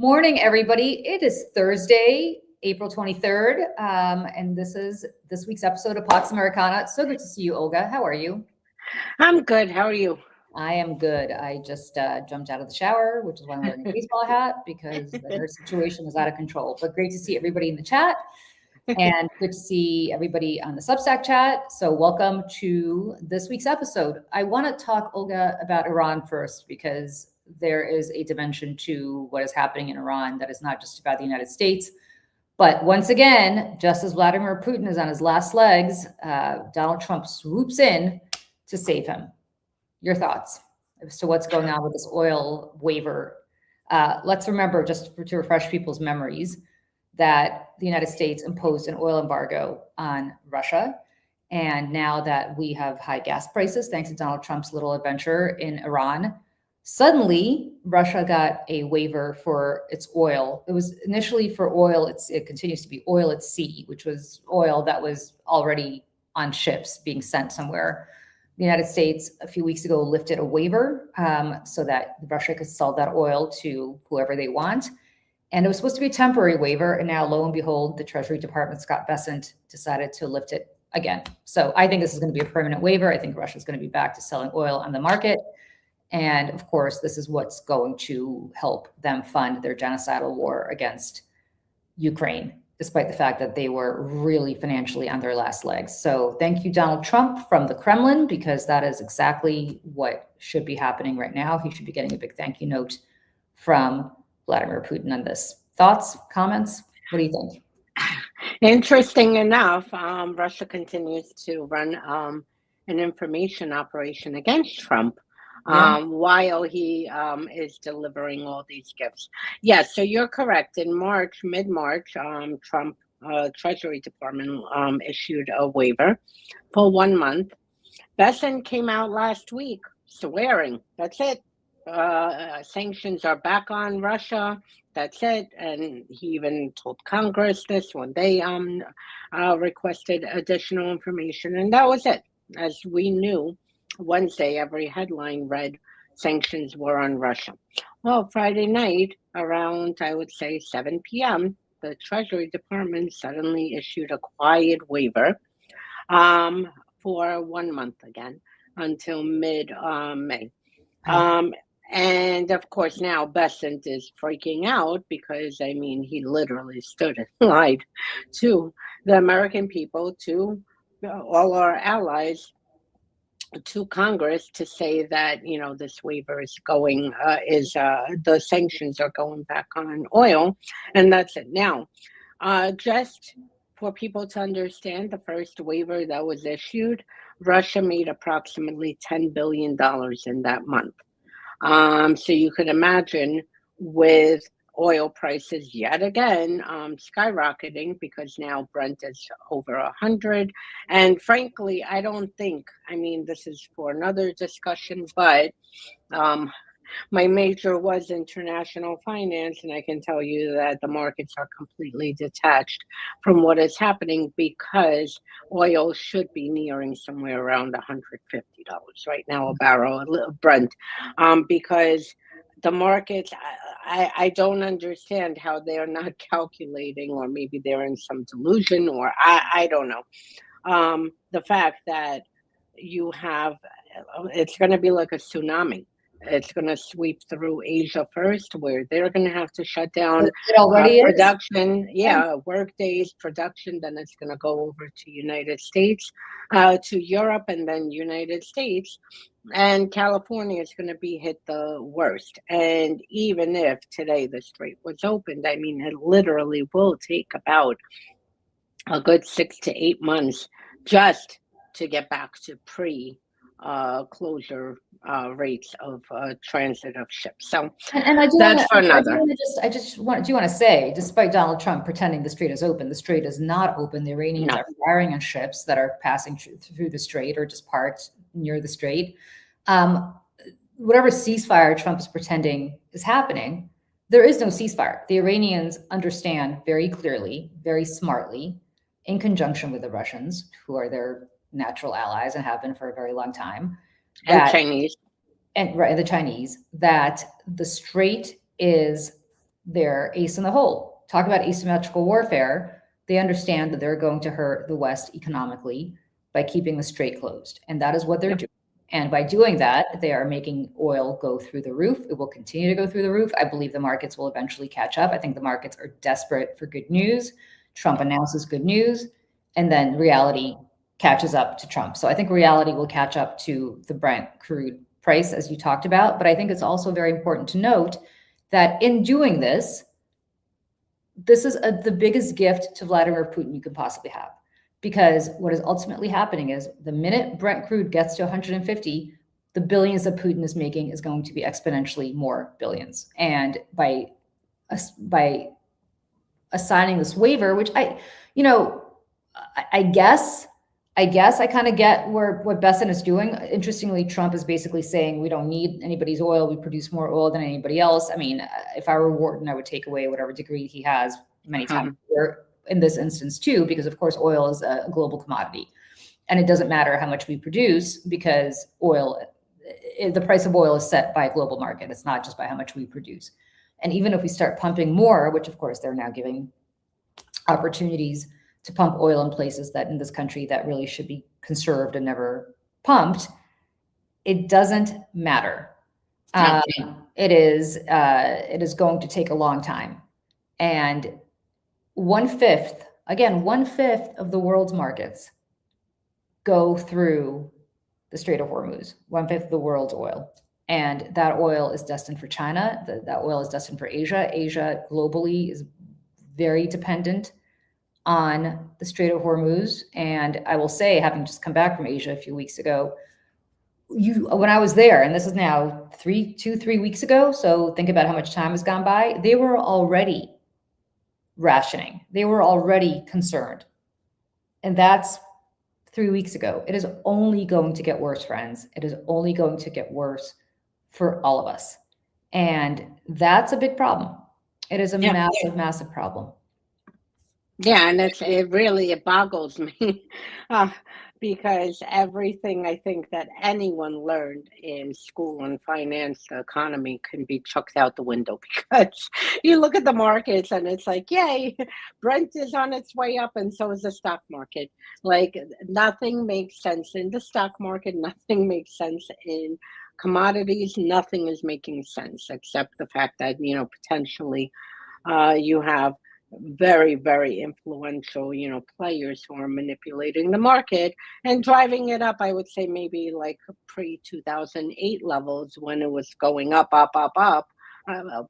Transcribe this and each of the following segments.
Morning, everybody. It is Thursday, April 23rd, and this is this week's episode of Pax Americana. So good to see you, Olga. How are you? I'm good. How are you? I am good. I just jumped out of the shower, which is why I'm wearing a baseball hat because the hair situation is out of control. But great to see everybody in the chat and good to see everybody on the Substack chat. So welcome to this week's episode. I want to talk, Olga, about Iran first because there is a dimension to what is happening in Iran that is not just about the United States. But once again, just as Vladimir Putin is on his last legs, Donald Trump swoops in to save him. Your thoughts as to what's going on with this oil waiver? Let's remember, just to refresh people's memories, that the United States imposed an oil embargo on Russia. And now that we have high gas prices, thanks to Donald Trump's little adventure in Iran, suddenly Russia got a waiver for its oil. It was initially for oil. It continues to be oil at sea, which was oil that was already on ships being sent somewhere. The United States a few weeks ago lifted a waiver so that Russia could sell that oil to whoever they want. And it was supposed to be a temporary waiver. And now, lo and behold, the Treasury Department, Scott Bessent, decided to lift it again. So I think this is going to be a permanent waiver. I think Russia's going to be back to selling oil on the market. And of course, this is what's going to help them fund their genocidal war against Ukraine, despite the fact that they were really financially on their last legs. So thank you, Donald Trump from the Kremlin, because that is exactly what should be happening right now. He should be getting a big thank you note from Vladimir Putin on this. Thoughts, comments? What do you think? Interesting enough, Russia continues to run an information operation against Trump while he is delivering all these gifts. Yes, so you're correct. In March, mid-March, Trump Treasury Department issued a waiver for 1 month. Bessent came out last week swearing, that's it. Sanctions are back on Russia. That's it. And he even told Congress this when they requested additional information. And that was it. As we knew, Wednesday, every headline read sanctions were on Russia. Well, Friday night, around, I would say, 7 p.m., the Treasury Department suddenly issued a quiet waiver for 1 month again until mid-May. And of course, now Bessent is freaking out because, I mean, he literally stood and lied to the American people, to all our allies, to Congress to say that, you know, this waiver is going, the sanctions are going back on oil, and that's it. Now, just for people to understand, the first waiver that was issued, Russia made approximately $10 billion in that month. So you could imagine with oil prices yet again skyrocketing, because now Brent is over 100. And frankly, I don't think, I mean, this is for another discussion, but my major was international finance, and I can tell you that the markets are completely detached from what is happening, because oil should be nearing somewhere around $150 right now a barrel of Brent, because the markets, I don't understand how they are not calculating, or maybe they're in some delusion, or I don't know. The fact that you have, it's going to be like a tsunami. It's going to sweep through Asia first, where they're going to have to shut down production. Work days, production. Then it's going to go over to United States, to Europe, and then United States. And California is going to be hit the worst. And even if today the strait was opened, I mean, it literally will take about a good 6 to 8 months just to get back to pre-closure rates of transit of ships. So that's for another. I just want to say, despite Donald Trump pretending the strait is open, the strait is not open. The Iranians are firing on ships that are passing through the strait or just parked near the strait. Whatever ceasefire Trump is pretending is happening, there is no ceasefire. The Iranians understand very clearly, very smartly, in conjunction with the Russians, who are their natural allies and have been for a very long time, and Chinese, the Chinese, that the strait is their ace in the hole. Talk about asymmetrical warfare. They understand that they're going to hurt the West economically by keeping the strait closed. And that is what they're doing. And by doing that, they are making oil go through the roof. It will continue to go through the roof. I believe the markets will eventually catch up. I think the markets are desperate for good news. Trump announces good news, and then reality catches up to Trump. So I think reality will catch up to the Brent crude price, as you talked about. But I think it's also very important to note that in doing this, this is the biggest gift to Vladimir Putin you could possibly have. Because what is ultimately happening is the minute Brent crude gets to 150, the billions that Putin is making is going to be exponentially more billions. And by assigning this waiver, which I guess I kind of get what Besson is doing. Interestingly, Trump is basically saying we don't need anybody's oil. We produce more oil than anybody else. I mean, if I were Wharton, I would take away whatever degree he has many times in this instance too, because of course oil is a global commodity, and it doesn't matter how much we produce because the price of oil is set by a global market. It's not just by how much we produce. And even if we start pumping more, which of course they're now giving opportunities to pump oil in places that in this country that really should be conserved and never pumped, it doesn't matter. It is going to take a long time. And 1/5 of the world's markets go through the Strait of Hormuz, 1/5 of the world's oil. And that oil is destined for China. That oil is destined for Asia. Asia globally is very dependent on the Strait of Hormuz. And I will say, having just come back from Asia a few weeks ago, when I was there, and this is now 3 weeks ago, so think about how much time has gone by, they were already rationing. They were already concerned. And that's 3 weeks ago. It is only going to get worse, friends. It is only going to get worse for all of us. And that's a big problem. It is a massive, massive problem. Yeah, and it boggles me because everything I think that anyone learned in school and finance, the economy can be chucked out the window because you look at the markets and it's like, yay, Brent is on its way up and so is the stock market. Like nothing makes sense in the stock market, nothing makes sense in commodities, nothing is making sense except the fact that, potentially you have very, very influential, players who are manipulating the market and driving it up. I would say maybe like pre-2008 levels when it was going up,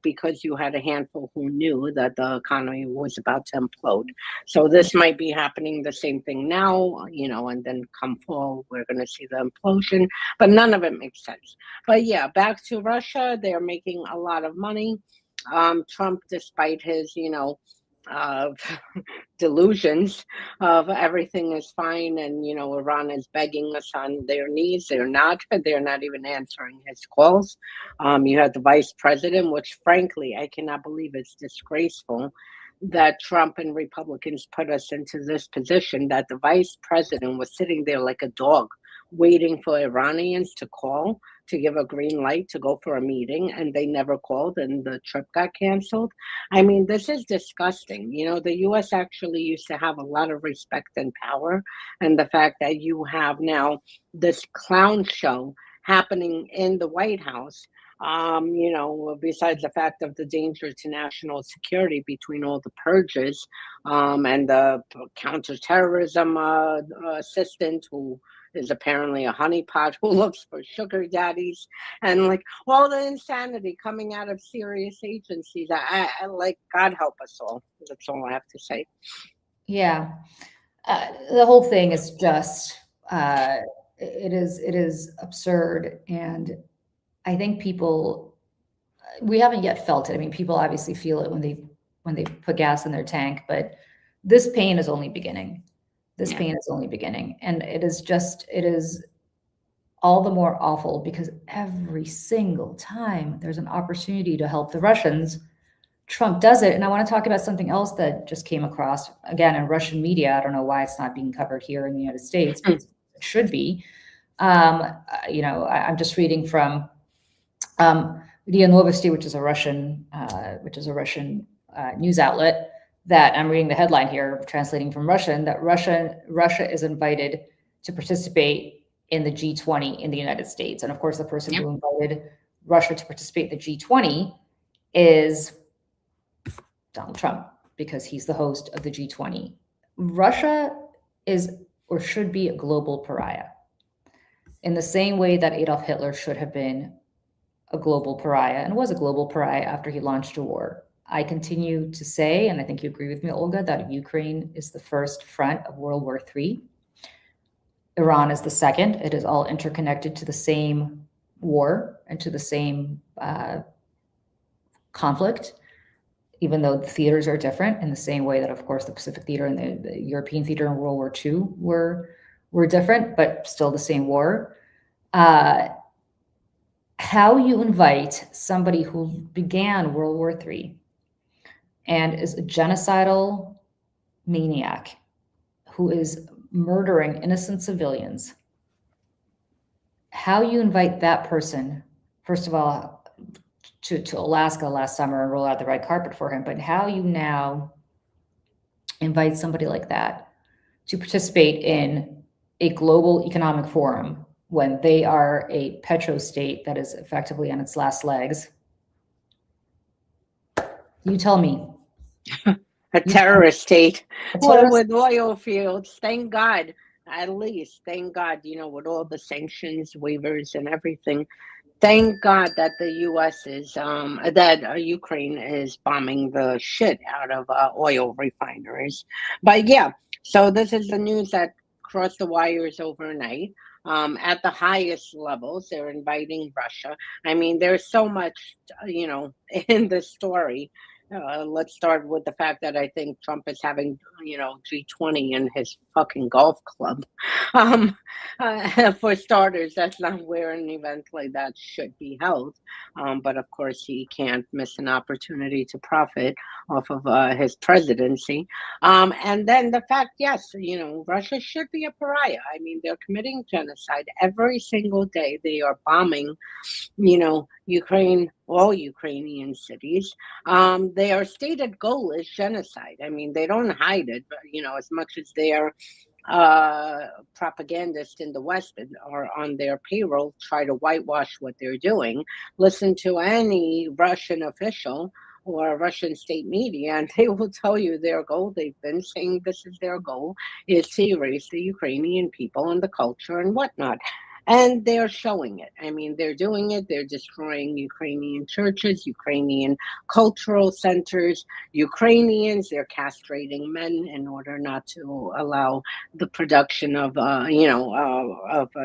because you had a handful who knew that the economy was about to implode. So this might be happening the same thing now, and then come fall, we're going to see the implosion, but none of it makes sense. But yeah, back to Russia, they're making a lot of money. Trump, despite his, delusions of everything is fine and Iran is begging us on their knees, they're not even answering his calls. You had the vice president, which frankly I cannot believe, it's disgraceful that Trump and Republicans put us into this position, that the vice president was sitting there like a dog waiting for Iranians to call to give a green light to go for a meeting, and they never called and the trip got canceled. I mean, this is disgusting. The US actually used to have a lot of respect and power, and the fact that you have now this clown show happening in the White House, besides the fact of the danger to national security between all the purges and the counterterrorism assistant who is apparently a honeypot who looks for sugar daddies, and like all the insanity coming out of serious agencies. I like, God help us all. That's all I have to say. Yeah. The whole thing is just, it is absurd. And I think we haven't yet felt it. I mean, people obviously feel it when they put gas in their tank, but this pain is only beginning. Pain is only beginning. And it is all the more awful because every single time there's an opportunity to help the Russians, Trump does it. And I want to talk about something else that just came across again in Russian media. I don't know why it's not being covered here in the United States, but it should be. I'm just reading from RIA Novosti, which is a Russian news outlet, that I'm reading the headline here, translating from Russian, that Russia is invited to participate in the G20 in the United States. And of course, the person who invited Russia to participate in the G20 is Donald Trump, because he's the host of the G20. Russia is or should be a global pariah, in the same way that Adolf Hitler should have been a global pariah and was a global pariah after he launched a war. I continue to say, and I think you agree with me, Olga, that Ukraine is the first front of World War III. Iran is the second. It is all interconnected to the same war and to the same conflict, even though the theaters are different, in the same way that, of course, the Pacific theater and the European theater in World War II were different, but still the same war. How you invite somebody who began World War III and is a genocidal maniac who is murdering innocent civilians, how you invite that person, first of all, to Alaska last summer and roll out the red carpet for him, but how you now invite somebody like that to participate in a global economic forum when they are a petrostate that is effectively on its last legs. You tell me. A terrorist state. Well, with oil fields, thank God, at least, thank God, with all the sanctions, waivers, and everything. Thank God that the U.S. is, that Ukraine is bombing the shit out of oil refineries. But yeah, so this is the news that crossed the wires overnight. At the highest levels, they're inviting Russia. I mean, there's so much, in the story. Let's start with the fact that I think Trump is having, G20 in his fucking golf club. For starters, that's not where an event like that should be held. But of course, he can't miss an opportunity to profit off of his presidency. And then the fact, yes, Russia should be a pariah. I mean, they're committing genocide every single day. They are bombing, Ukraine, all Ukrainian cities. Their stated goal is genocide. I mean, they don't hide it, but, as much as they're propagandists in the West are on their payroll, try to whitewash what they're doing. Listen to any Russian official or Russian state media, and they will tell you their goal. They've been saying this is their goal, is to erase the Ukrainian people and the culture and whatnot. And they're showing it. I mean, they're doing it. They're destroying Ukrainian churches, Ukrainian cultural centers, Ukrainians. They're castrating men in order not to allow the production of,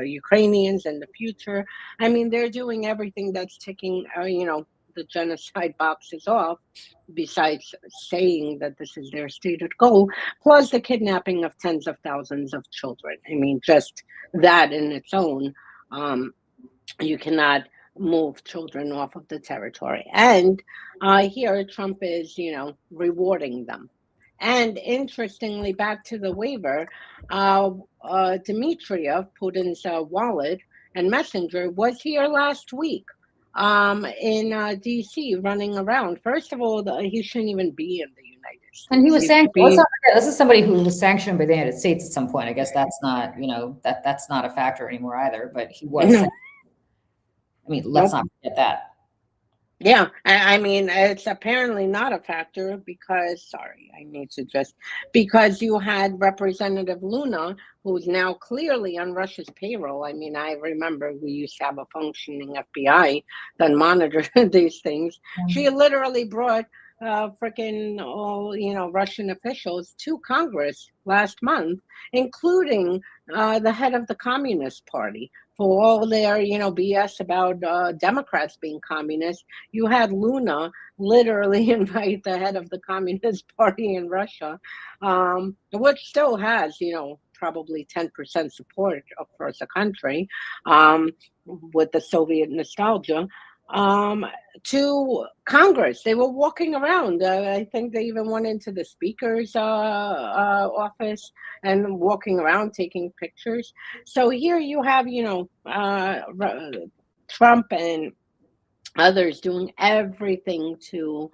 Ukrainians in the future. I mean, they're doing everything that's ticking, the genocide boxes off, besides saying that this is their stated goal, plus the kidnapping of tens of thousands of children. I mean, just that in its own, you cannot move children off of the territory. And here Trump is, rewarding them. And interestingly, back to the waiver, Dmitriev, Putin's wallet and messenger, was here last week in DC running around. First of all, he shouldn't even be in the United States. And he was sanctioned. This is somebody who was sanctioned by the United States at some point. I guess that's not, that's not a factor anymore either, but he was. I mean, let's not forget that. Yeah, I mean, it's apparently not a factor because, because you had Representative Luna, who's now clearly on Russia's payroll. I mean, I remember we used to have a functioning FBI that monitored these things. Mm-hmm. She literally brought freaking Russian officials to Congress last month, including the head of the Communist Party. For all their, BS about Democrats being communist, you had Luna literally invite the head of the Communist Party in Russia, which still has, probably 10% support across the country, with the Soviet nostalgia, to Congress. They were walking around. I think they even went into the speaker's office and walking around taking pictures. So here you have, Trump and others doing everything to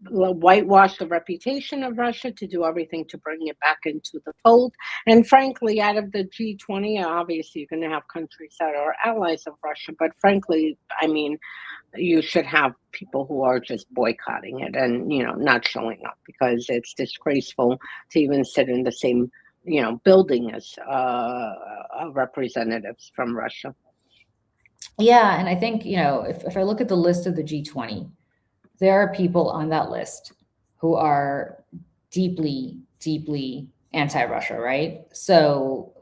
whitewash the reputation of Russia, to do everything to bring it back into the fold. And frankly, out of the G20, obviously you're going to have countries that are allies of Russia, but frankly, I mean, you should have people who are just boycotting it and, you know, not showing up, because it's disgraceful to even sit in the same, you know, building as representatives from Russia. Yeah, and I think, you know, if I look at the list of the G20, there are people on that list who are deeply, deeply anti-Russia, right? So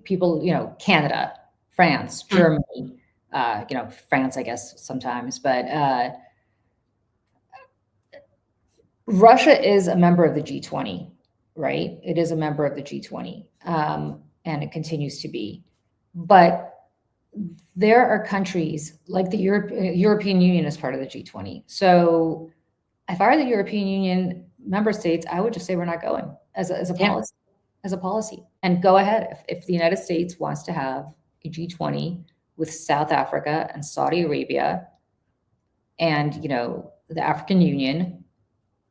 people, you know, Canada, France, Germany, you know, France, I guess sometimes, but Russia is a member of the G20, right? It is a member of the G20, and it continues to be. But there are countries like the European Union is part of the G20. So if I were the European Union member states, I would just say we're not going as a policy, as a policy, and go ahead. If the United States wants to have a G20 with South Africa and Saudi Arabia and, you know, the African Union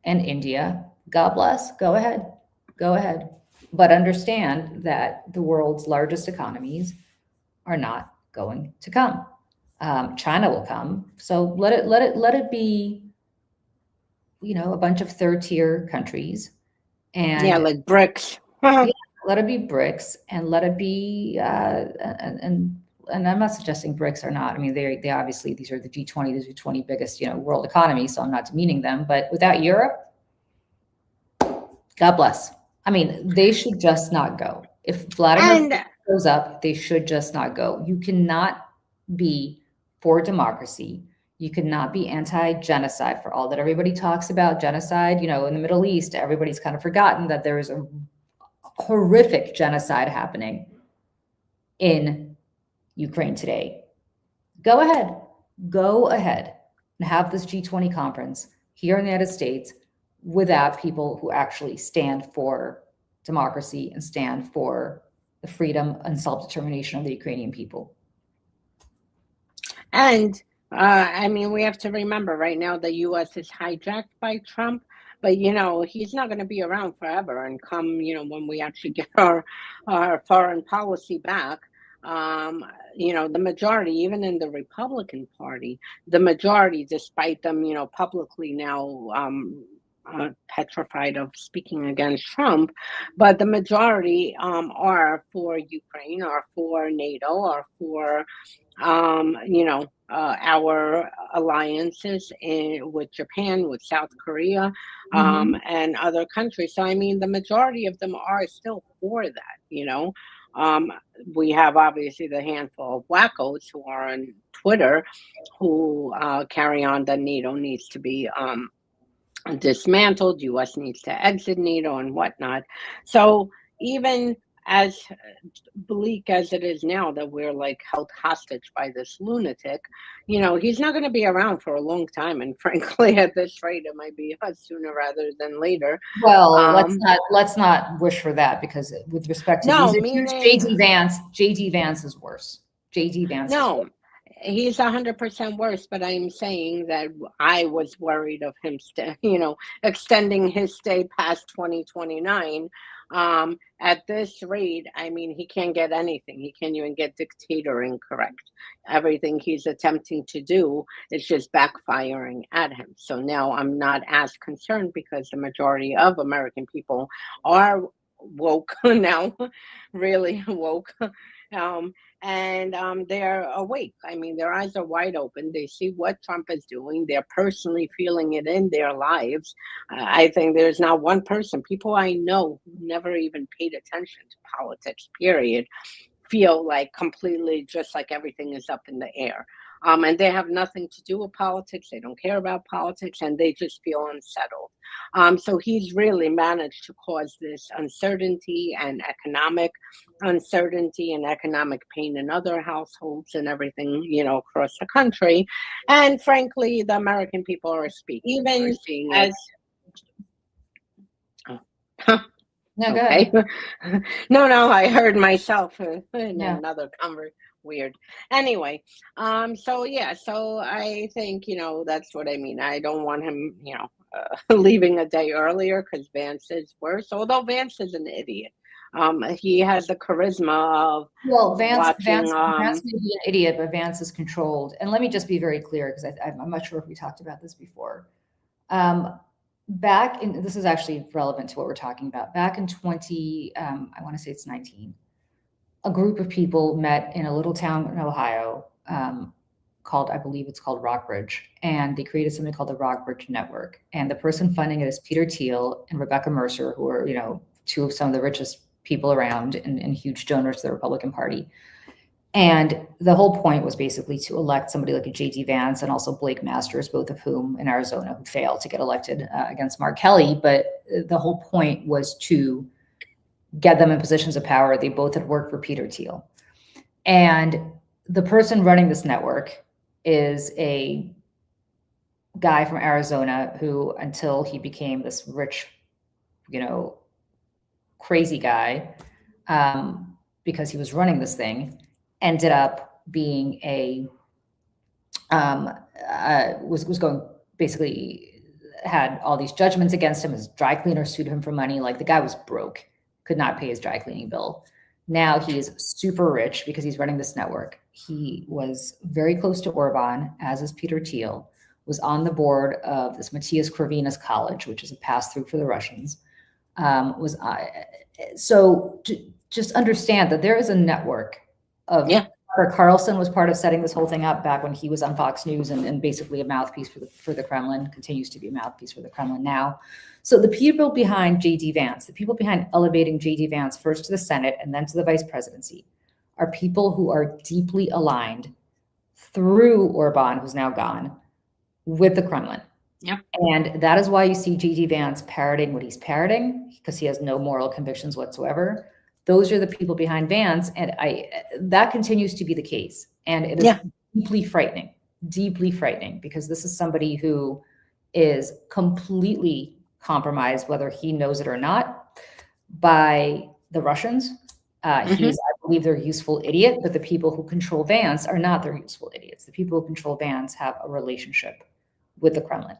and India, God bless, go ahead, go ahead. But understand that the world's largest economies are not going to come. China will come. So let it be, you know, a bunch of third tier countries, and Like BRICS. yeah, let it be BRICS, and let it be, and I'm not suggesting BRICS are not. I mean, they obviously, these are the G20, these are 20 biggest, you know, world economies. So I'm not demeaning them, but without Europe, God bless. I mean, they should just not go. If Vladimir goes up, they should just not go. You cannot be for democracy. You cannot be anti-genocide, for all that everybody talks about genocide. You know, in the Middle East, everybody's kind of forgotten that there is a horrific genocide happening in Ukraine today. Go ahead and have this G20 conference here in the United States without people who actually stand for democracy and stand for the freedom and self-determination of the Ukrainian people. And I mean, we have to remember right now the U.S. is hijacked by Trump, but you know, he's not going to be around forever. And come, you know, when we actually get our foreign policy back, you know, the majority, even in the Republican Party, the majority, despite them, you know, publicly now petrified of speaking against Trump, but the majority are for Ukraine, are for NATO, are for you know, our alliances with Japan, with South Korea, and other countries. So, I mean, the majority of them are still for that, you know. We have obviously the handful of wackos who are on Twitter who carry on that NATO needs to be dismantled, U.S. needs to exit NATO and whatnot. So even as bleak as it is now that we're like held hostage by this lunatic, you know, he's not going to be around for a long time. And frankly, at this rate, it might be sooner rather than later. Well, let's not wish for that, because with respect to JD Vance is worse. JD Vance. No, he's 100% worse, but I'm saying that I was worried of him, you know, extending his stay past 2029. At this rate, I mean, he can't get anything. He can't even get dictatoring correct. Everything he's attempting to do is just backfiring at him. So now I'm not as concerned, because the majority of American people are woke now, really woke. And they're awake. I mean, their eyes are wide open. They see what Trump is doing. They're personally feeling it in their lives. I think there's not one person, people I know who never even paid attention to politics, period, feel like completely just like everything is up in the air. And they have nothing to do with politics. They don't care about politics, and they just feel unsettled. So he's really managed to cause this uncertainty and economic uncertainty and economic pain in other households and everything, you know, across the country. And frankly, the American people are speaking. Even as No, okay. No, I heard myself in another conversation. Weird. Anyway, so yeah, so I think, that's what I mean. I don't want him, leaving a day earlier because Vance is worse. Although Vance is an idiot. He has the charisma of Well, watching. Vance may be an idiot, but Vance is controlled. And let me just be very clear, because I'm not sure if we talked about this before. This is actually relevant to what we're talking about. Back in I want to say it's 19, a group of people met in a little town in Ohio, I believe it's called Rockbridge, and they created something called the Rockbridge Network. And the person funding it is Peter Thiel and Rebecca Mercer, who are, two of some of the richest people around and huge donors to the Republican Party. And the whole point was basically to elect somebody like a J.D. Vance and also Blake Masters, both of whom in Arizona who failed to get elected against Mark Kelly. But the whole point was to get them in positions of power. They both had worked for Peter Thiel. And the person running this network is a guy from Arizona who, until he became this rich, crazy guy, because he was running this thing, ended up being was going, basically had all these judgments against him. His dry cleaner sued him for money. Like, the guy was broke, could not pay his dry cleaning bill. Now he is super rich because he's running this network. He was very close to Orban, as is Peter Thiel, was on the board of this Matthias Corvinus College, which is a pass-through for the Russians. Just understand that there is a network of. Yeah. Carlson was part of setting this whole thing up back when he was on Fox News and basically a mouthpiece for the Kremlin, continues to be a mouthpiece for the Kremlin now. So the people behind J.D. Vance, the people behind elevating J.D. Vance first to the Senate and then to the vice presidency, are people who are deeply aligned through Orban, who's now gone, with the Kremlin. Yeah. And that is why you see J.D. Vance parroting what he's parroting, because he has no moral convictions whatsoever. Those are the people behind Vance, and that continues to be the case. And it is deeply frightening, because this is somebody who is completely compromised, whether he knows it or not, by the Russians. He's, I believe, their useful idiot, but the people who control Vance are not their useful idiots. The people who control Vance have a relationship with the Kremlin.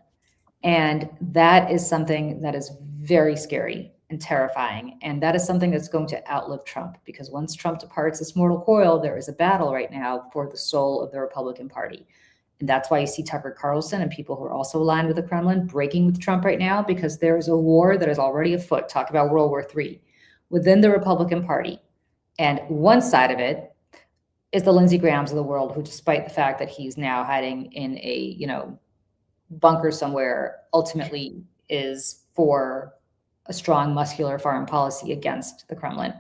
And that is something that is very scary and terrifying. And that is something that's going to outlive Trump, because once Trump departs this mortal coil, there is a battle right now for the soul of the Republican Party. And that's why you see Tucker Carlson and people who are also aligned with the Kremlin breaking with Trump right now, because there is a war that is already afoot. Talk about World War III within the Republican Party. And one side of it is the Lindsey Grahams of the world, who, despite the fact that he's now hiding in a, bunker somewhere, ultimately is for a strong, muscular foreign policy against the Kremlin.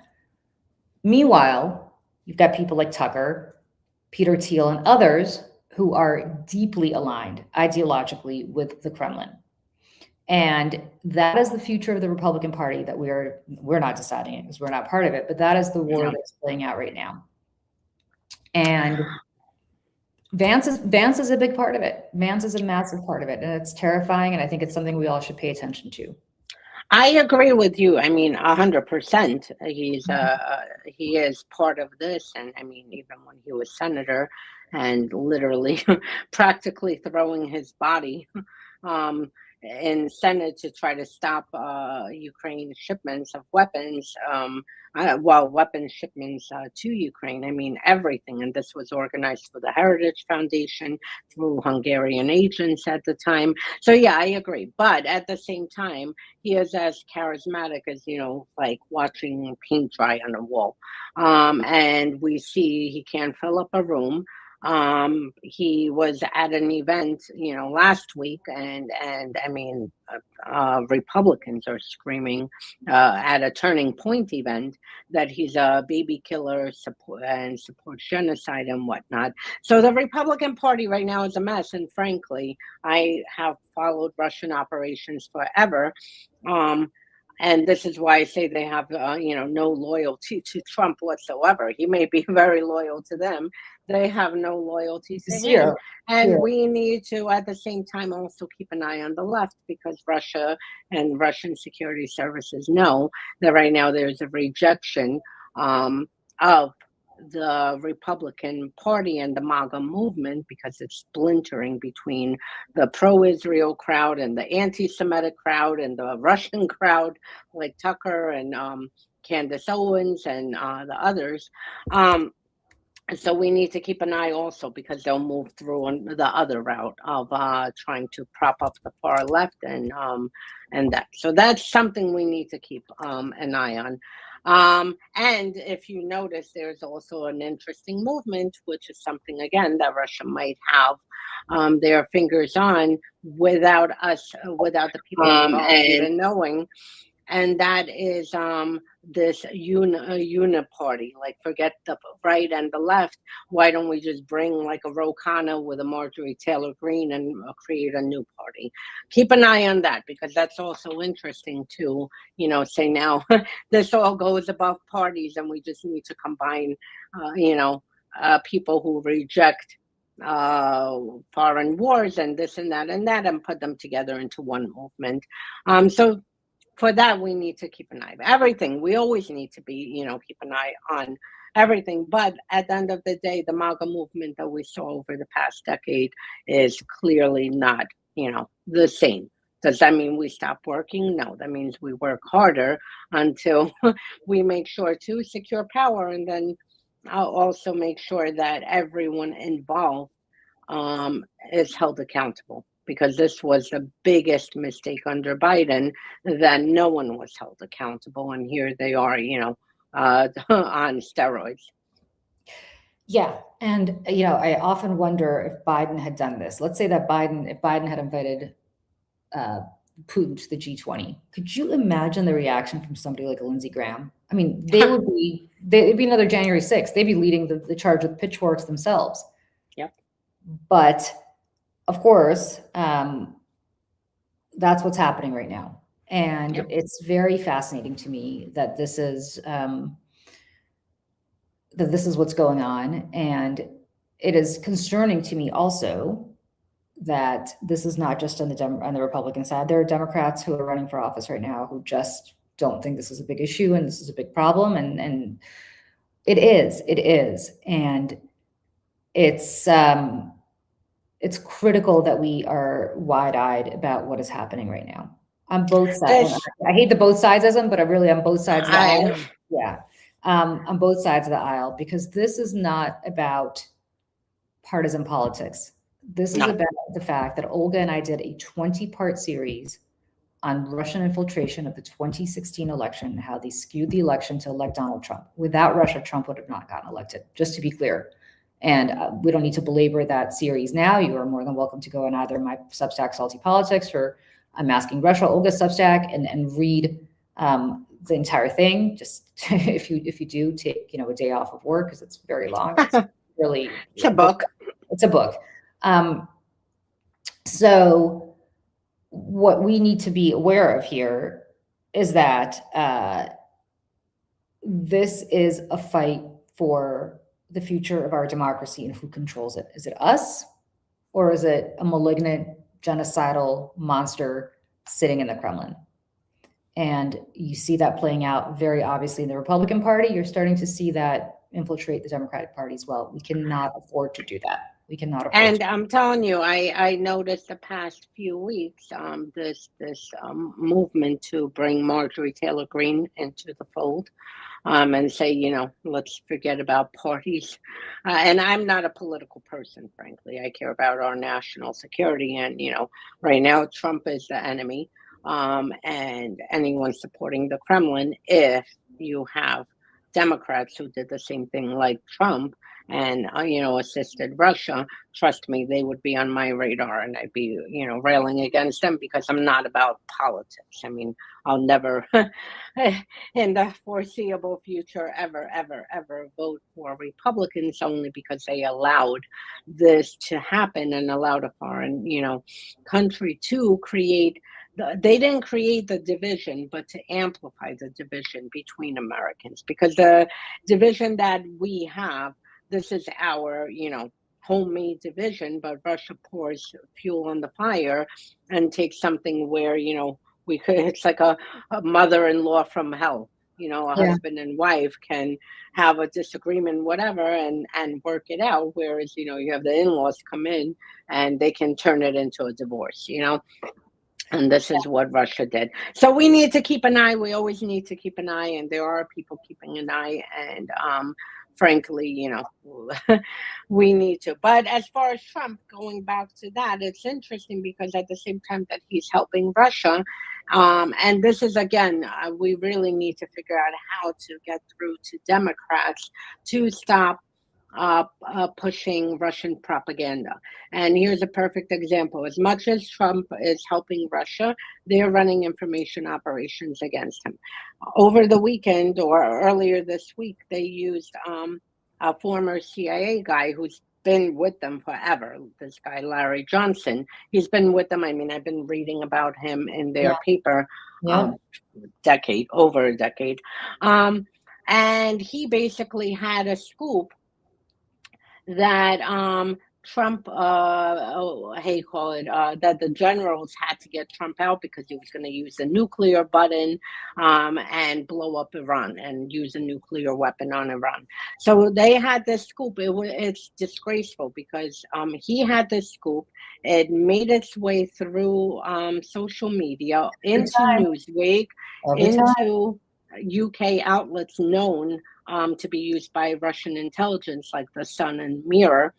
Meanwhile, you've got people like Tucker, Peter Thiel, and others who are deeply aligned ideologically with the Kremlin. And that is the future of the Republican Party that we're not deciding it because we're not part of it, but that is the war that's playing out right now. And Vance is a big part of it. Vance is a massive part of it, and it's terrifying. And I think it's something we all should pay attention to. I agree with you. I mean, 100%. He is part of this, and I mean, even when he was senator, and literally, practically throwing his body in Senate to try to stop Ukraine shipments of weapons. Weapons shipments to Ukraine. I mean, everything. And this was organized for the Heritage Foundation through Hungarian agents at the time. So, yeah, I agree. But at the same time, he is as charismatic as, like watching paint dry on a wall. And we see he can fill up a room. He was at an event, last week, and I mean, Republicans are screaming at a Turning Point event that he's a baby killer, supports genocide and whatnot. So the Republican Party right now is a mess. And frankly, I have followed Russian operations forever. And this is why I say they have, no loyalty to Trump whatsoever. He may be very loyal to them. They have no loyalty to him. And we need to, at the same time, also keep an eye on the left, because Russia and Russian security services know that right now there's a rejection of the Republican Party and the MAGA movement, because it's splintering between the pro-Israel crowd and the anti-Semitic crowd and the Russian crowd, like Tucker and Candace Owens and the others. So we need to keep an eye also, because they'll move through on the other route of trying to prop up the far left and that. So that's something we need to keep an eye on. And if you notice, there's also an interesting movement, which is something, again, that Russia might have their fingers on without us, without the people involved even knowing. And that is this uniparty. Like, forget the right and the left. Why don't we just bring like a Ro Khanna with a Marjorie Taylor Greene and create a new party? Keep an eye on that, because that's also interesting to, say now this all goes above parties, and we just need to combine, people who reject foreign wars and this and that and put them together into one movement. So for that, we need to keep an eye on everything. We always need to be, keep an eye on everything. But at the end of the day, the MAGA movement that we saw over the past decade is clearly not, the same. Does that mean we stop working? No, that means we work harder until we make sure to secure power, and then I'll also make sure that everyone involved is held accountable. Because this was the biggest mistake under Biden, that no one was held accountable. And here they are, on steroids. Yeah. And, I often wonder if Biden had done this. Let's say that if Biden had invited Putin to the G20, could you imagine the reaction from somebody like a Lindsey Graham? I mean, it'd be another January 6th. They'd be leading the charge with pitchforks themselves. Yep. But of course, that's what's happening right now. And Yep. It's very fascinating to me that this is what's going on. And it is concerning to me also that this is not just on the Republican side. There are Democrats who are running for office right now who just don't think this is a big issue and this is a big problem. And it is. And it's critical that we are wide-eyed about what is happening right now on both sides. I hate the both sidesism, but I'm really on both sides of the aisle. Yeah, on both sides of the aisle, because this is not about partisan politics. This is about the fact that Olga and I did a 20-part series on Russian infiltration of the 2016 election, how they skewed the election to elect Donald Trump. Without Russia, Trump would have not gotten elected, just to be clear. And we don't need to belabor that series now. You are more than welcome to go on either my Substack, Salty Politics, or I'm Asking Russia, Olga Substack, and read the entire thing. Just if you do take a day off of work, because it's very long. It's really it's a book. It's a book. So what we need to be aware of here is that this is a fight for the future of our democracy and who controls it. Is it us, or is it a malignant, genocidal monster sitting in the Kremlin? And you see that playing out very obviously in the Republican Party. You're starting to see that infiltrate the Democratic Party as well. We cannot afford to do that. We cannot afford And to. I'm telling you, I noticed the past few weeks this movement to bring Marjorie Taylor Greene into the fold. And say, let's forget about parties. And I'm not a political person, frankly. I care about our national security. And, right now, Trump is the enemy. And anyone supporting the Kremlin, if you have Democrats who did the same thing like Trump and, assisted Russia, trust me, they would be on my radar, and I'd be, railing against them, because I'm not about politics. I mean, I'll never in the foreseeable future ever vote for Republicans, only because they allowed this to happen and allowed a foreign, country to create. They didn't create the division, but to amplify the division between Americans, because the division that we have, this is our, homemade division, but Russia pours fuel on the fire and takes something where, it's like a mother-in-law from hell. A Yeah. husband and wife can have a disagreement, whatever, and work it out. Whereas, you have the in-laws come in and they can turn it into a divorce, and this is what Russia did. So we need to keep an eye. We always need to keep an eye, and there are people keeping an eye. And frankly, we need to. But as far as Trump, going back to that, it's interesting because at the same time that he's helping Russia, and this is again, we really need to figure out how to get through to Democrats to stop pushing Russian propaganda. And here's a perfect example. As much as Trump is helping Russia, they're running information operations against him. Over the weekend or earlier this week, they used a former CIA guy who's been with them forever. This guy, Larry Johnson, he's been with them. I mean, I've been reading about him in their paper over a decade. And he basically had a scoop that Trump, how you call it, that the generals had to get Trump out because he was going to use the nuclear button and blow up Iran and use a nuclear weapon on Iran. So they had this scoop. It's disgraceful because he had this scoop. It made its way through social media, into Newsweek, into UK outlets known to be used by Russian intelligence like the Sun and Mirror,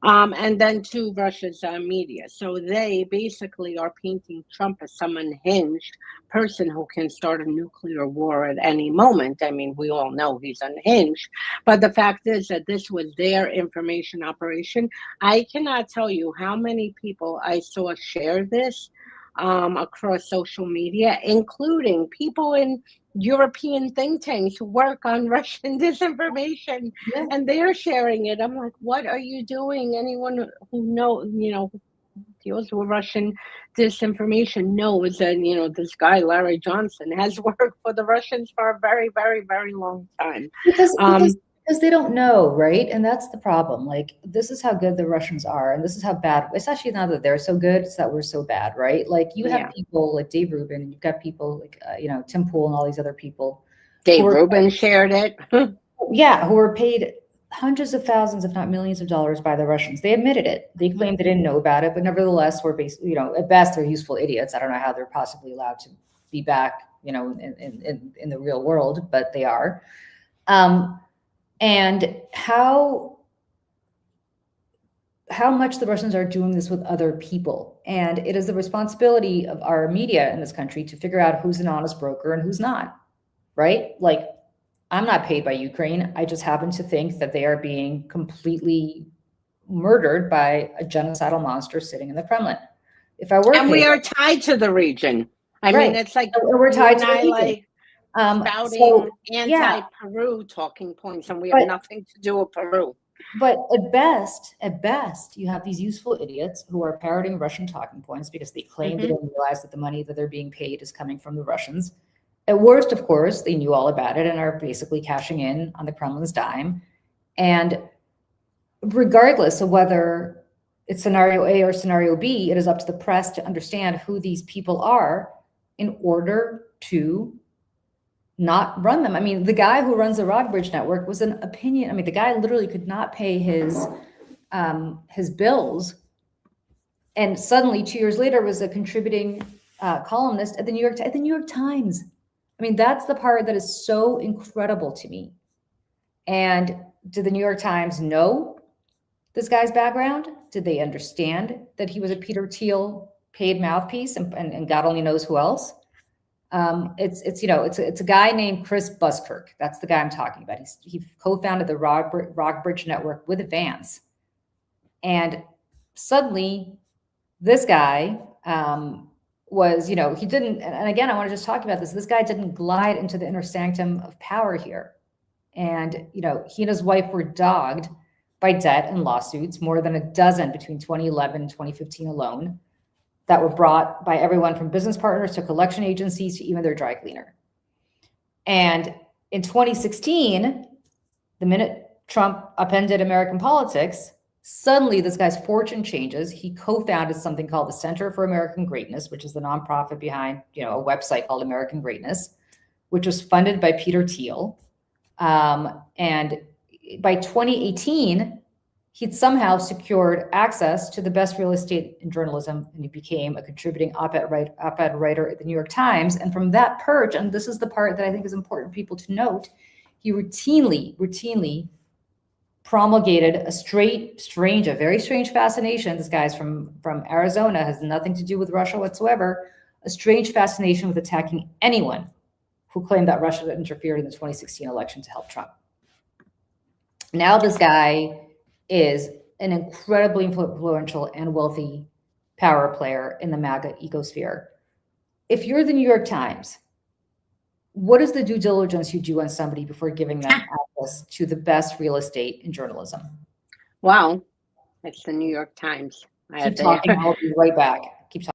and then to Russia's media. So they basically are painting Trump as some unhinged person who can start a nuclear war at any moment. I mean, we all know he's unhinged, but the fact is that this was their information operation. I cannot tell you how many people I saw share this across social media, including people in European think tanks who work on Russian disinformation, and they're sharing it. I'm like, what are you doing? Anyone who deals with Russian disinformation knows that, this guy, Larry Johnson, has worked for the Russians for a very, very, very long time. Because they don't know, right? And that's the problem. Like, this is how good the Russians are, and this is how bad. It's actually not that they're so good; it's that we're so bad, right? Like, you have people like Dave Rubin, you've got people like Tim Pool and all these other people. Dave Rubin shared it. Who were paid hundreds of thousands, if not millions of dollars by the Russians. They admitted it. They claimed they didn't know about it, but nevertheless, were basically, at best, they're useful idiots. I don't know how they're possibly allowed to be back, in the real world, but they are. And how much the Russians are doing this with other people. And it is the responsibility of our media in this country to figure out who's an honest broker and who's not, right? Like, I'm not paid by Ukraine. I just happen to think that they are being completely murdered by a genocidal monster sitting in the Kremlin. If I were, and we are tied to the region. I mean, it's like we're tied to the region. Spouting anti-Peru talking points, and we have nothing to do with Peru. But at best, you have these useful idiots who are parroting Russian talking points because they claim they don't realize that the money that they're being paid is coming from the Russians. At worst, of course, they knew all about it and are basically cashing in on the Kremlin's dime. And regardless of whether it's scenario A or scenario B, it is up to the press to understand who these people are in order to not run them. I mean, the guy who runs the Rockbridge network was an opinion. I mean, the guy literally could not pay his bills, and suddenly 2 years later was a contributing columnist at the New York Times. I mean, that's the part that is so incredible to me. And did the New York Times know this guy's background? Did they understand that he was a Peter Thiel paid mouthpiece and God only knows who else? It's a guy named Chris Buskirk. That's the guy I'm talking about. He co-founded the Rockbridge network with Vance. And suddenly this guy was, he didn't, and again, I want to just talk about this. This guy didn't glide into the inner sanctum of power here. And, he and his wife were dogged by debt and lawsuits, more than a dozen between 2011 and 2015 alone, that were brought by everyone from business partners to collection agencies to even their dry cleaner. And in 2016, the minute Trump upended American politics, suddenly this guy's fortune changes. He co-founded something called the Center for American Greatness, which is the nonprofit behind, a website called American Greatness, which was funded by Peter Thiel. And by 2018, he'd somehow secured access to the best real estate in journalism, and he became a contributing op-ed writer at the New York Times. And from that perch, and this is the part that I think is important for people to note, he routinely promulgated a very strange fascination. This guy's from Arizona, has nothing to do with Russia whatsoever, a strange fascination with attacking anyone who claimed that Russia interfered in the 2016 election to help Trump. Now this guy is an incredibly influential and wealthy power player in the MAGA ecosphere. If you're the New York Times, what is the due diligence you do on somebody before giving them access to the best real estate in journalism? Wow, it's the New York Times. Keep talking, I'll be right back. Keep talking.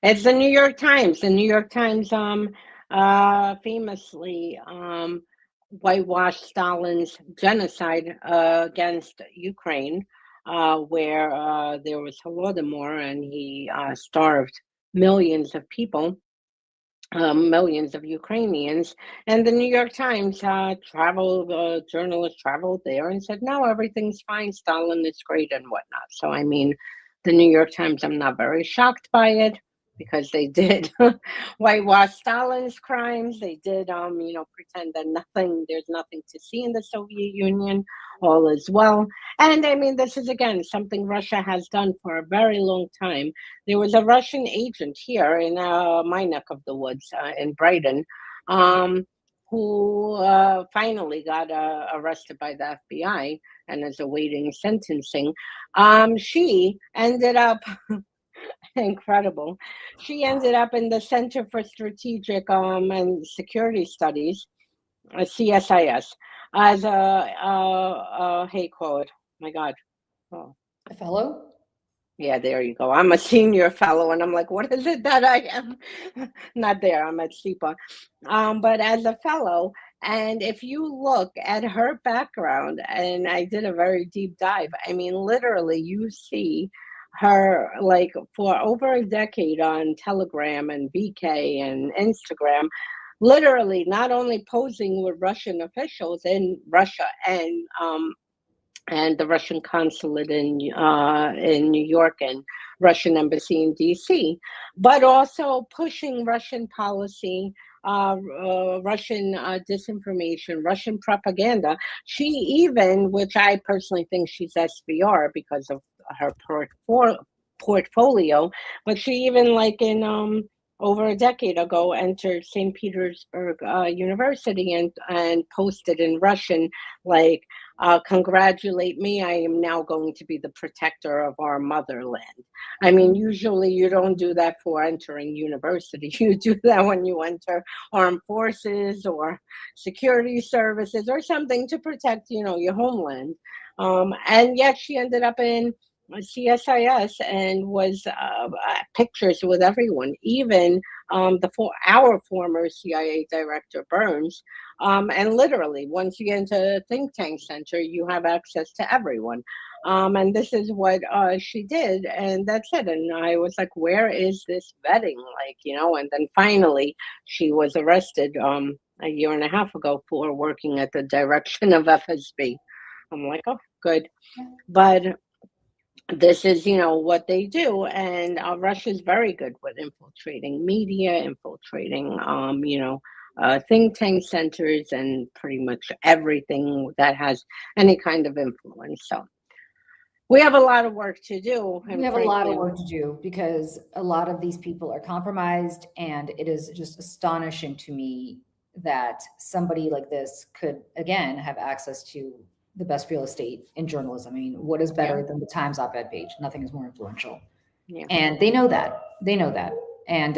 It's the New York Times. The New York Times famously whitewashed Stalin's genocide against Ukraine, where there was Holodomor, and he starved millions of people, millions of Ukrainians. And the New York Times journalists traveled there and said, no, everything's fine, Stalin is great and whatnot. So, I mean, the New York Times, I'm not very shocked by it, because they did whitewash Stalin's crimes. They did, pretend that there's nothing to see in the Soviet Union, all is well. And I mean, this is, again, something Russia has done for a very long time. There was a Russian agent here in my neck of the woods in Brighton, who finally got arrested by the FBI and is awaiting sentencing. She ended up... incredible. She ended up in the Center for Strategic and Security Studies, CSIS, as hey, quote, my God. Oh. A fellow? Yeah, there you go. I'm a senior fellow, and I'm like, what is it that I am? Not there, I'm at SEPA. But as a fellow, and if you look at her background, and I did a very deep dive, I mean, literally, you see her like for over a decade on Telegram and VK and Instagram, literally not only posing with Russian officials in Russia and the Russian consulate in New York and Russian embassy in DC, but also pushing Russian policy, Russian disinformation, Russian propaganda. She even, which I personally think she's SVR because of her portfolio, but she even, like in over a decade ago, entered St. Petersburg University and posted in Russian, like, congratulate me, I am now going to be the protector of our motherland. I mean, usually you don't do that for entering university. You do that when you enter armed forces or security services or something to protect, your homeland. And yet she ended up in CSIS and was pictures with everyone, even our former CIA director Burns. And literally, once you get into the think tank center, you have access to everyone. And this is what she did, and that's it. And I was like, where is this vetting? And then finally she was arrested a year and a half ago for working at the direction of FSB. I'm like, oh, good. But this is, what they do. And Russia's very good with infiltrating media, infiltrating, think tank centers, and pretty much everything that has any kind of influence. So we have a lot of work to do. We have a lot of work to do because a lot of these people are compromised, and it is just astonishing to me that somebody like this could, again, have access to the best real estate in journalism. I mean, what is better than the Times op-ed page? Nothing is more influential. Yeah. And they know that. And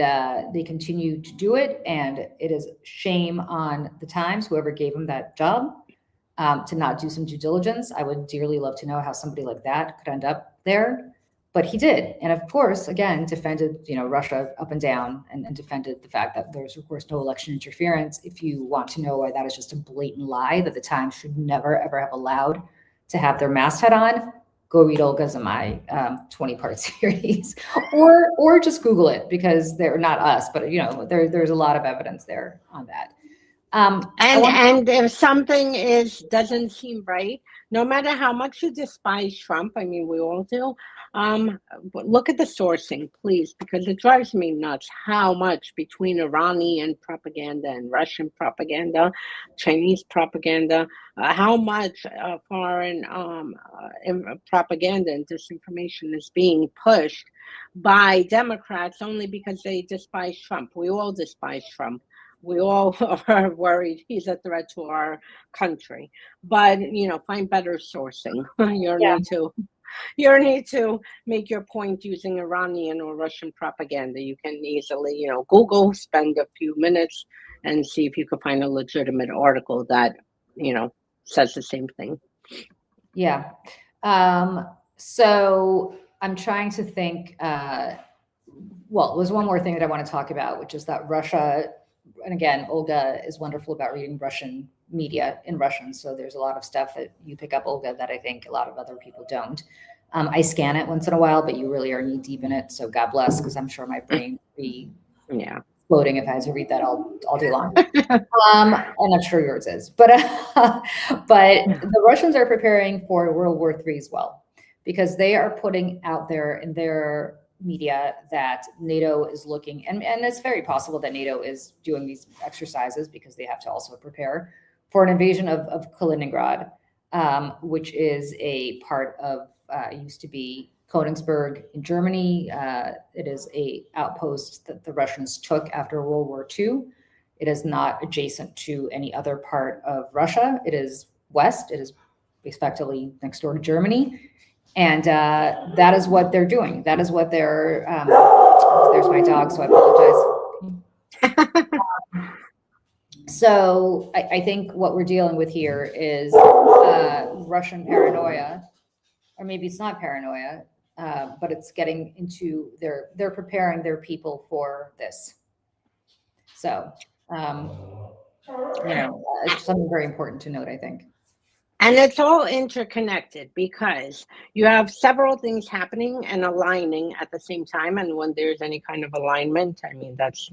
they continue to do it. And it is shame on the Times, whoever gave them that job, to not do some due diligence. I would dearly love to know how somebody like that could end up there. But he did. And of course, again, defended, Russia up and down, and defended the fact that there's, of course, no election interference. If you want to know why that is just a blatant lie that the Times should never, ever have allowed to have their masthead on, go read Olga Zamai 20-part series, or just Google it, because they're not us, but there's a lot of evidence there on that. And if something doesn't seem right, no matter how much you despise Trump, I mean, we all do, look at the sourcing, please, because it drives me nuts how much between Iranian propaganda and Russian propaganda, Chinese propaganda, how much foreign propaganda and disinformation is being pushed by Democrats only because they despise Trump. We all despise Trump. We all are worried he's a threat to our country, but find better sourcing. You need to make your point using Iranian or Russian propaganda. You can easily, Google, spend a few minutes, and see if you can find a legitimate article that says the same thing. Yeah. So I'm trying to think. Well, there's one more thing that I want to talk about, which is that Russia. And again, Olga is wonderful about reading Russian media in Russian. So there's a lot of stuff that you pick up, Olga, that I think a lot of other people don't. I scan it once in a while, but you really are knee deep in it. So God bless, because I'm sure my brain would be floating if I had to read that all day long. And I'm sure yours is. But the Russians are preparing for World War III as well, because they are putting out there in their media that NATO is looking, and it's very possible that NATO is doing these exercises because they have to also prepare for an invasion of Kaliningrad, which is a part of, used to be Königsberg in Germany. It is a outpost that the Russians took after World War II. It is not adjacent to any other part of Russia. It is west. It is effectively next door to Germany. And that is what they're doing. That is what they're, there's my dog, so I apologize. So I think what we're dealing with here is Russian paranoia, or maybe it's not paranoia, but it's getting into, they're preparing their people for this. So, it's something very important to note, I think. And it's all interconnected because you have several things happening and aligning at the same time. And when there's any kind of alignment, I mean, that's,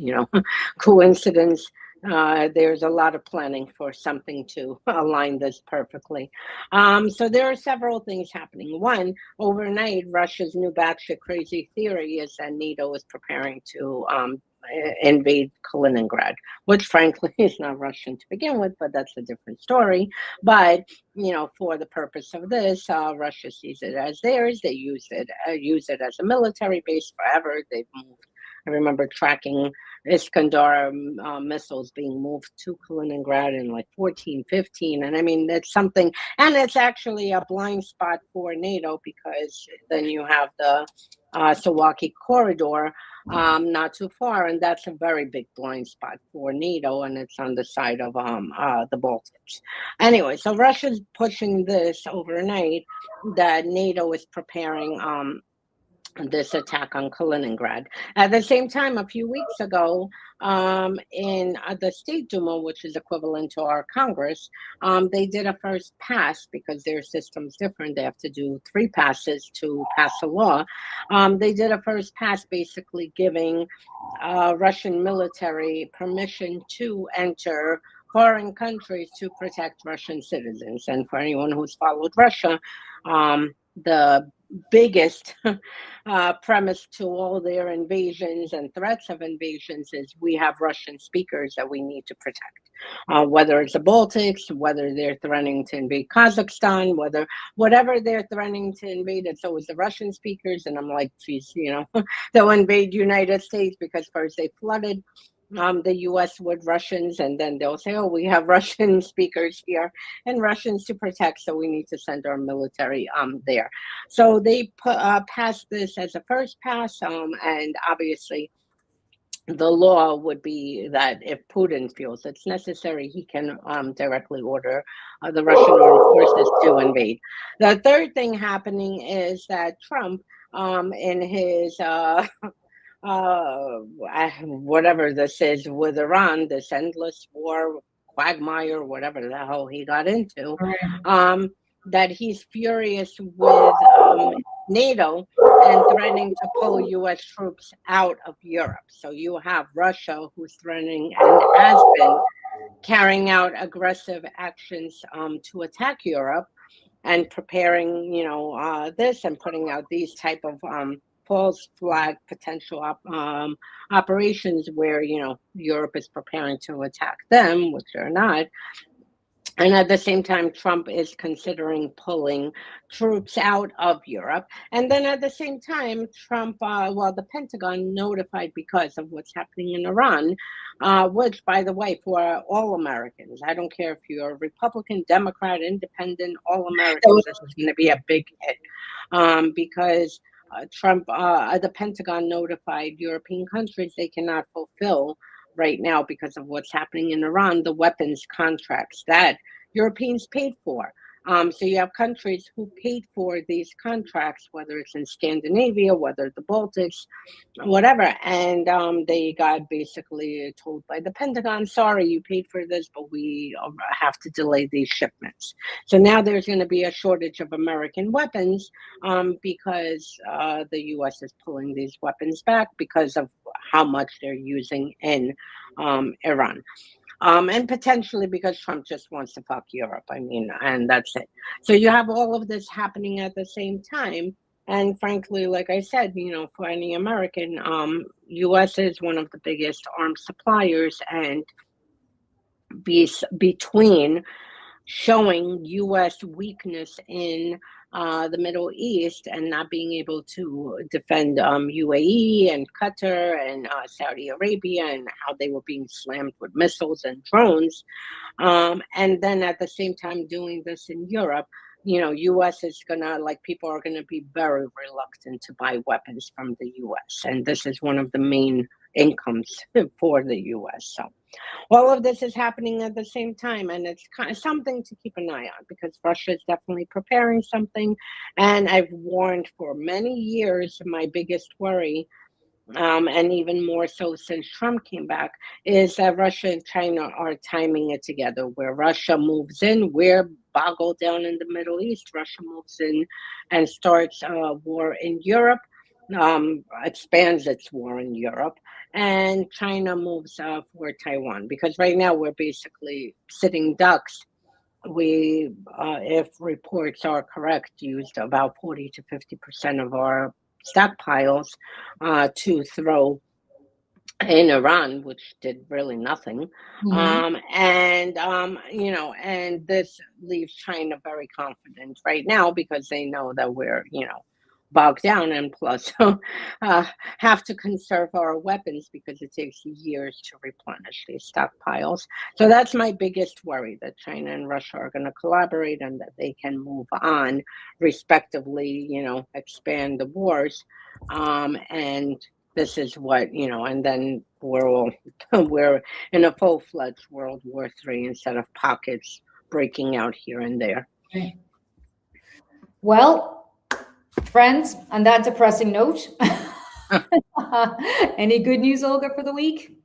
coincidence. There's a lot of planning for something to align this perfectly. So there are several things happening. One, overnight, Russia's new batshit crazy theory is that NATO is preparing to invade Kaliningrad, which frankly is not Russian to begin with, but that's a different story. But for the purpose of this, Russia sees it as theirs. They use it as a military base forever. They've moved. I remember tracking Iskander missiles being moved to Kaliningrad in like 14, 15. And I mean, it's something, and it's actually a blind spot for NATO, because then you have the Suwalki corridor not too far, and that's a very big blind spot for NATO, and it's on the side of the Baltics. Anyway, so Russia's pushing this overnight that NATO is preparing this attack on Kaliningrad. At the same time, a few weeks ago, in the State Duma, which is equivalent to our Congress, they did a first pass, because their system's different. They have to do 3 passes to pass a law. They did a first pass, basically giving Russian military permission to enter foreign countries to protect Russian citizens. And for anyone who's followed Russia, the biggest premise to all their invasions and threats of invasions is we have Russian speakers that we need to protect. Whether it's the Baltics, whether they're threatening to invade Kazakhstan, whatever they're threatening to invade, it's always the Russian speakers. And I'm like, geez, they'll invade United States because first they flooded the U.S. with Russians, and then they'll say, oh, we have Russian speakers here and Russians to protect, so we need to send our military there. So they passed this as a first pass, and obviously the law would be that if Putin feels it's necessary, he can directly order the Russian armed forces to invade. The third thing happening is that Trump, in his whatever this is with Iran, this endless war, quagmire, whatever the hell he got into, that he's furious with NATO and threatening to pull U.S. troops out of Europe. So you have Russia, who's threatening and has been carrying out aggressive actions to attack Europe, and preparing, this and putting out these type of false flag potential operations where, Europe is preparing to attack them, which they're not. And at the same time, Trump is considering pulling troops out of Europe. And then at the same time, Trump, the Pentagon notified because of what's happening in Iran, which, by the way, for all Americans, I don't care if you're a Republican, Democrat, Independent, all Americans, this is going to be a big hit because Trump, the Pentagon notified European countries they cannot fulfill right now because of what's happening in Iran, the weapons contracts that Europeans paid for. So you have countries who paid for these contracts, whether it's in Scandinavia, whether the Baltics, whatever. And they got basically told by the Pentagon, sorry, you paid for this, but we have to delay these shipments. So now there's going to be a shortage of American weapons because the U.S. is pulling these weapons back because of how much they're using in Iran. And potentially because Trump just wants to fuck Europe. And that's it. So you have all of this happening at the same time. And frankly, like I said, for any American, U.S. is one of the biggest arms suppliers, and between showing U.S. weakness in the Middle East and not being able to defend UAE and Qatar and Saudi Arabia, and how they were being slammed with missiles and drones. And then at the same time doing this in Europe, U.S. is people are gonna be very reluctant to buy weapons from the U.S. And this is one of the main incomes for the U.S. So all of this is happening at the same time, and it's kind of something to keep an eye on because Russia is definitely preparing something. And I've warned for many years, my biggest worry, and even more so since Trump came back, is that Russia and China are timing it together, where Russia moves in, we're boggled down in the Middle East, Russia moves in and starts a war in Europe, expands its war in Europe, and China moves for Taiwan, because right now we're basically sitting ducks. We, if reports are correct, used about 40 to 50% of our stockpiles to throw in Iran, which did really nothing. And this leaves China very confident right now because they know that we're, bogged down, and plus have to conserve our weapons because it takes years to replenish these stockpiles. So that's my biggest worry, that China and Russia are going to collaborate and that they can move on respectively, expand the wars. And this is what, and then we're in a full-fledged World War III instead of pockets breaking out here and there. Okay. Well, friends, on that depressing note, any good news, Olga, for the week?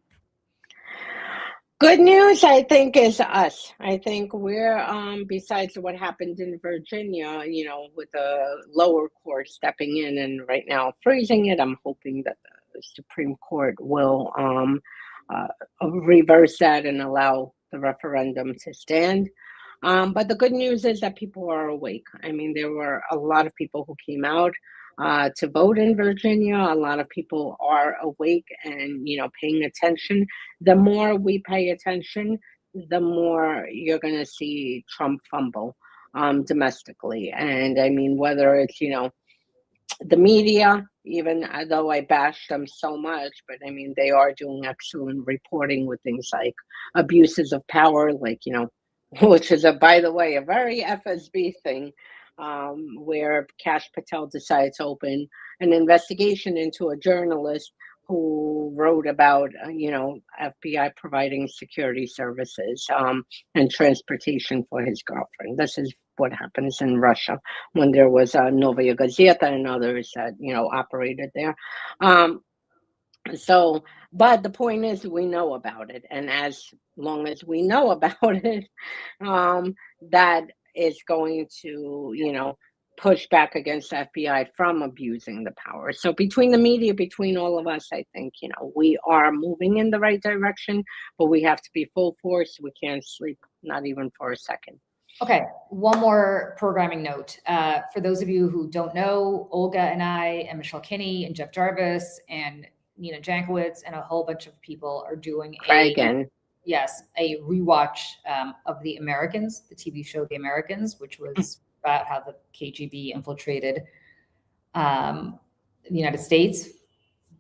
Good news, I think, is us. I think we're, besides what happened in Virginia, with the lower court stepping in and right now freezing it, I'm hoping that the Supreme Court will reverse that and allow the referendum to stand. But the good news is that people are awake. There were a lot of people who came out to vote in Virginia. A lot of people are awake and, paying attention. The more we pay attention, the more you're going to see Trump fumble domestically. And whether it's, the media, even though I bash them so much, but they are doing excellent reporting with things like abuses of power, which is, by the way, a very FSB thing, where Kash Patel decides to open an investigation into a journalist who wrote about, FBI providing security services and transportation for his girlfriend. This is what happens in Russia when there was Novaya Gazeta and others that, operated there. But the point is, we know about it. And as long as we know about it, that is going to, push back against the FBI from abusing the power. So between the media, between all of us, I think, we are moving in the right direction, but we have to be full force. We can't sleep, not even for a second. Okay, one more programming note. For those of you who don't know, Olga and I and Michelle Kinney and Jeff Jarvis and Nina Jankowicz and a whole bunch of people are doing a rewatch of The Americans, the TV show The Americans, which was about how the KGB infiltrated the United States.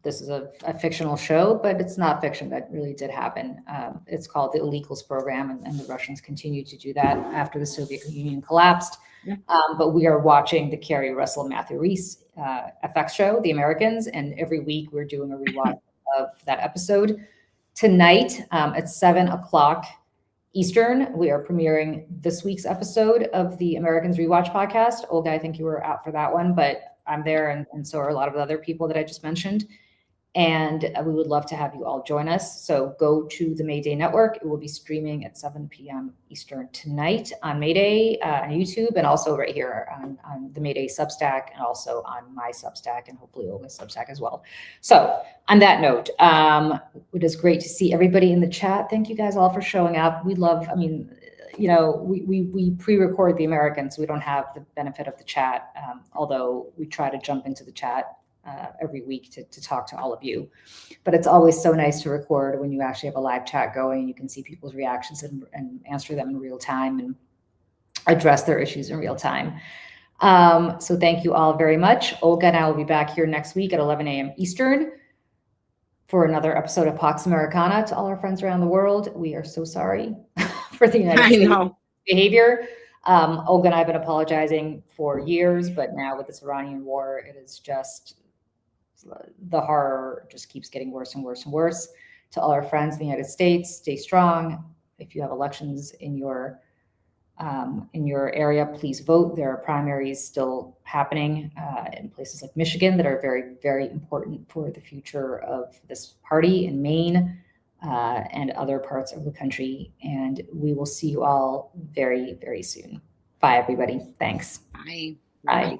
This is a fictional show, but it's not fiction. That really did happen. It's called the Illegals Program, and the Russians continue to do that after the Soviet Union collapsed. Yeah. But we are watching the Carrie Russell, Matthew Rhys FX show, The Americans, and every week we're doing a rewatch of that episode. Tonight at 7:00 Eastern, we are premiering this week's episode of the Americans Rewatch podcast. Olga, I think you were out for that one, but I'm there, and so are a lot of the other people that I just mentioned. And we would love to have you all join us. So go to the Mayday Network. It will be streaming at 7 p.m. Eastern tonight on Mayday on YouTube, and also right here on the Mayday Substack, and also on my Substack, and hopefully Olga's Substack as well. So on that note, it is great to see everybody in the chat. Thank you guys all for showing up. We love, we pre-record The Americans, so we don't have the benefit of the chat, although we try to jump into the chat every week to talk to all of you. But it's always so nice to record when you actually have a live chat going. You can see people's reactions and answer them in real time and address their issues in real time. So thank you all very much. Olga and I will be back here next week at 11 a.m. Eastern for another episode of Pax Americana. To all our friends around the world, we are so sorry for the United States behavior. Olga and I have been apologizing for years, but now with this Iranian war, it is just, the horror just keeps getting worse and worse and worse. To all our friends in the United States, stay strong. If you have elections in your area, please vote. There are primaries still happening in places like Michigan that are very, very important for the future of this party, in Maine and other parts of the country. And we will see you all very, very soon. Bye, everybody. Thanks. Bye. Bye.